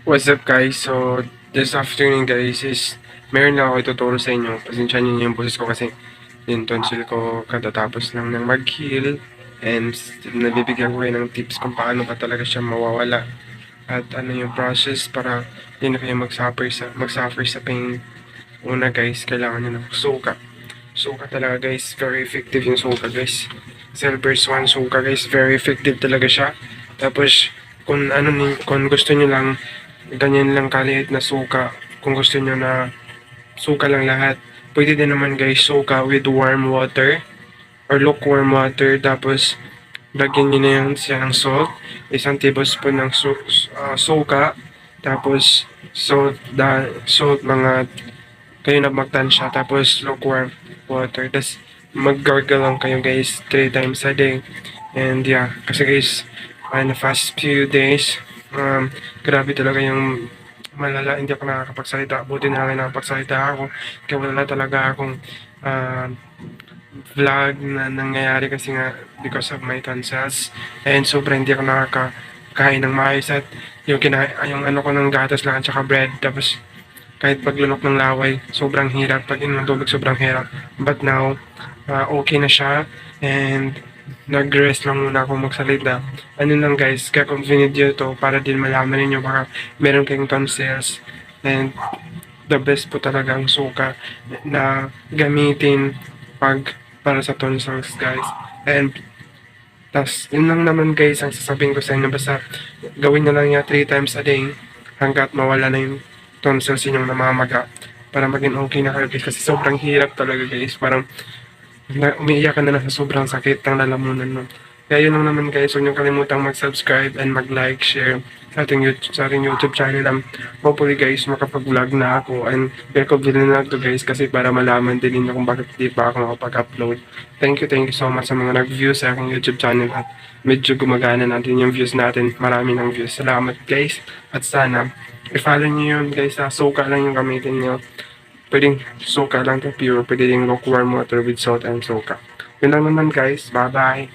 What's up guys? So, this afternoon guys is meron lang ako ituturo sa inyo. Pasensya niyo yung boses ko kasi yung tonsil ko katatapos lang ng mag-heal and nabibigyan ko kayo ng tips kung paano pa talaga siya mawawala at ano yung process para hindi na kayo mag-suffer sa pain. Una guys, kailangan nyo ng suka. Suka talaga guys, very effective yung suka guys. Silver Swan suka guys, very effective talaga siya. Tapos, kung gusto niyo lang ganyan lang kaliit na suka, kung gusto niyo na suka lang lahat, pwede din naman guys suka with warm water or lukewarm water. Tapos, lagyan niyo na yan siya ng salt, isang tablespoon ng suka, tapos salt mga kayo na magtansya, tapos lukewarm water. Tapos mag-gargle lang kayo guys 3 times a day. And yeah, kasi guys, in the past few days, grabe talaga yung malala, hindi ako nakakapagsalita. Buti na lang nakapagsalita ako. Kaya wala talaga akong uh, vlog na nangyayari kasi nga because of my tonsils. And sobrang hindi ako nakakain ng maayos at yung ano ko ng gatas lang at saka bread. Tapos kahit paglunok ng laway, sobrang hirap. Pag inom ng tubig, sobrang hirap. But now, okay na siya. And nag-rest lang muna ako magsalita. Ano lang guys, kaya kung video to para din malaman ninyo baka meron kayong tonsils. And the best po talaga ang suka na gamitin para sa tonsils guys. And tas yun lang naman guys ang sasabihin ko sa inyo, basta gawin na lang niya 3 times a day hanggat mawala na yung tonsils inyong namamaga para maging okay na kayo guys, kasi sobrang hirap talaga guys, parang umiiyak ka na lang sa sobrang sakit ng lalamunan mo. Kaya yun lang naman guys, huwag niyong kalimutang mag-subscribe and mag-like, share sa ating YouTube channel. Hopefully guys, makapag-vlog na ako and recommend na to guys kasi para malaman din ninyo kung bakit di pa ako makapag-upload. Thank you so much sa mga nag-view sa aking YouTube channel at medyo gumagana natin yung views natin. Marami ng views. Salamat guys at sana i-follow niyo yun guys. Suka lang yung gamitin niyo. Pwedeng suka lang to pure. Pwede yung lukewarm water with salt and suka. Yun lang naman guys. Bye bye.